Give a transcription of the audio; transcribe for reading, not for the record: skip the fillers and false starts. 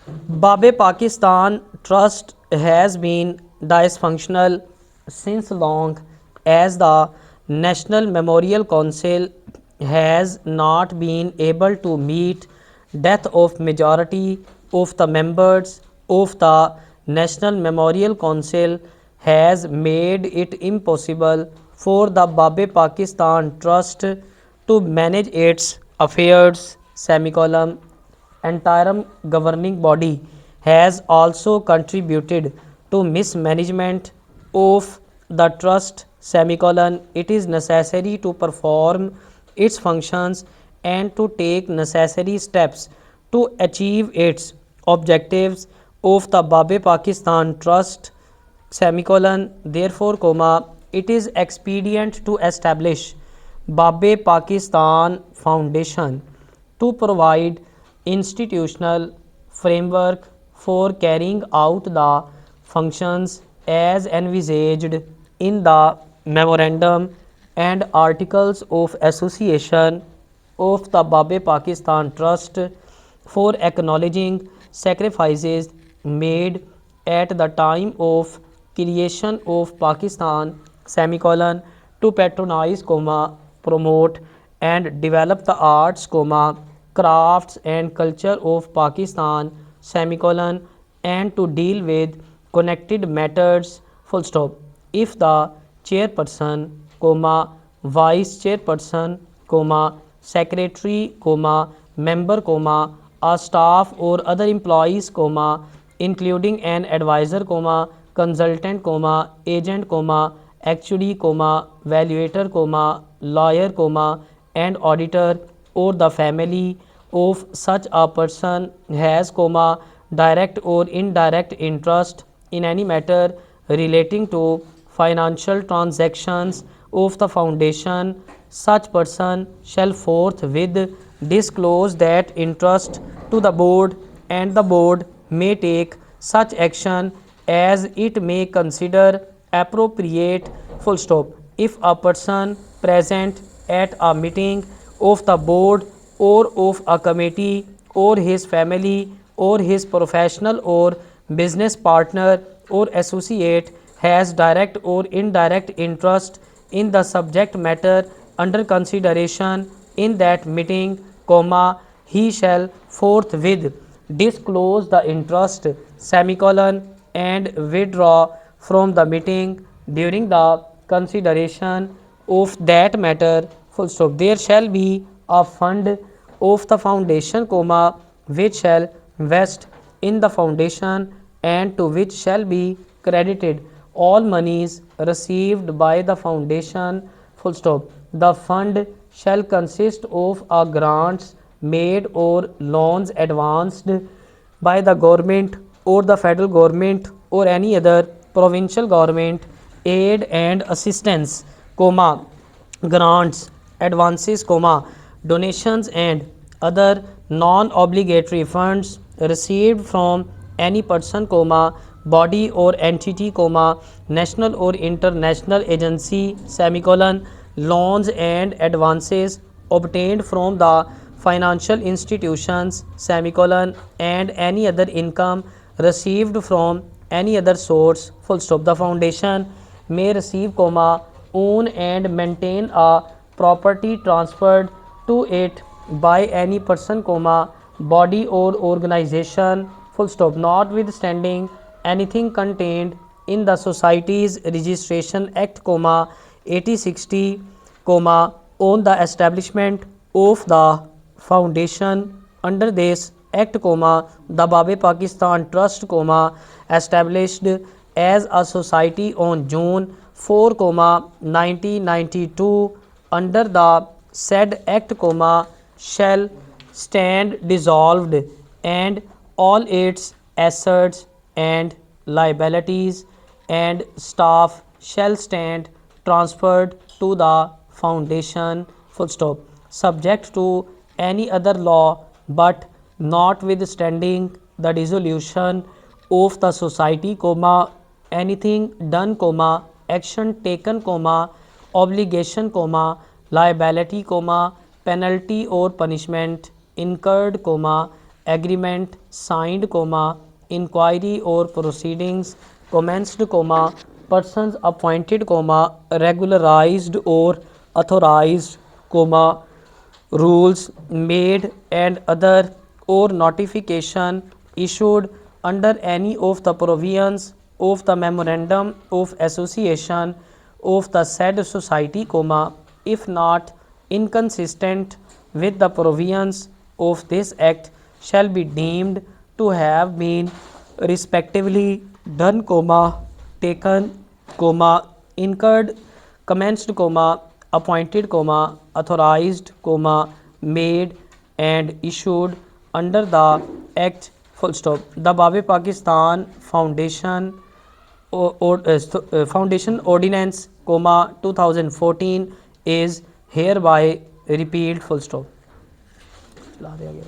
Babe Pakistan Trust has been dysfunctional since long, as the National Memorial Council has not been able to meet death of majority of the members of the National Memorial Council has made it impossible for the Babe Pakistan Trust to manage its affairs semicolon. Interim governing body has also contributed to mismanagement of the trust semicolon. It is necessary to perform its functions and to take necessary steps to achieve its objectives of the Babe Pakistan Trust semicolon. Therefore, comma, it is expedient to establish Babe Pakistan Foundation to provide institutional framework for carrying out the functions as envisaged in the memorandum and articles of association of the Babe Pakistan Trust, for acknowledging sacrifices made at the time of creation of Pakistan semicolon to patronize comma, promote and develop the arts comma, crafts and culture of Pakistan semicolon, and to deal with connected matters full stop. If the chairperson comma, vice chairperson comma, secretary comma, member comma, a staff or other employees comma, including an advisor comma, consultant comma, agent comma, actuary comma, valuator comma, lawyer comma, and auditor, or the family of such a person has comma, direct or indirect interest in any matter relating to financial transactions of the foundation, such person shall forthwith disclose that interest to the board, and the board may take such action as it may consider appropriate full stop. If a person present at a meeting of the board or of a committee, or his family or his professional or business partner or associate has direct or indirect interest in the subject matter under consideration in that meeting comma, he shall forthwith disclose the interest semicolon, and withdraw from the meeting during the consideration of that matter full stop. There shall be a fund of the foundation comma, which shall vest in the foundation, and to which shall be credited all monies received by the foundation full stop. The fund shall consist of a grants made or loans advanced by the government or the federal government or any other provincial government, aid and assistance comma, grants, advances comma, donations and other non-obligatory funds received from any person comma, body or entity comma, national or international agency semicolon, loans and advances obtained from the financial institutions semicolon, and any other income received from any other source full stop. The foundation may receive comma, own and maintain a property transferred to it by any person comma, body or organization full stop, notwithstanding anything contained in the society's registration act comma, 8060 comma, on the establishment of the foundation under this act comma, the Babe Pakistan Trust comma, established as a society on June 4 comma, 1992 under the said act comma, shall stand dissolved, and all its assets and liabilities and staff shall stand transferred to the foundation full stop, subject to any other law, but notwithstanding the dissolution of the society comma, anything done comma, action taken comma, obligation comma, liability comma, penalty or punishment incurred comma, agreement signed, inquiry or proceedings commenced, persons appointed, regularized or authorized, rules made and other or notification issued under any of the provisions of the memorandum of association of the said society, if not inconsistent with the provisions of this act, shall be deemed to have been respectively done, taken, incurred, commenced, appointed, authorized, made and issued under the act, full stop. The Babe Pakistan Foundation Foundation Ordinance, 2014 is hereby repealed, full stop. चला दिया गया।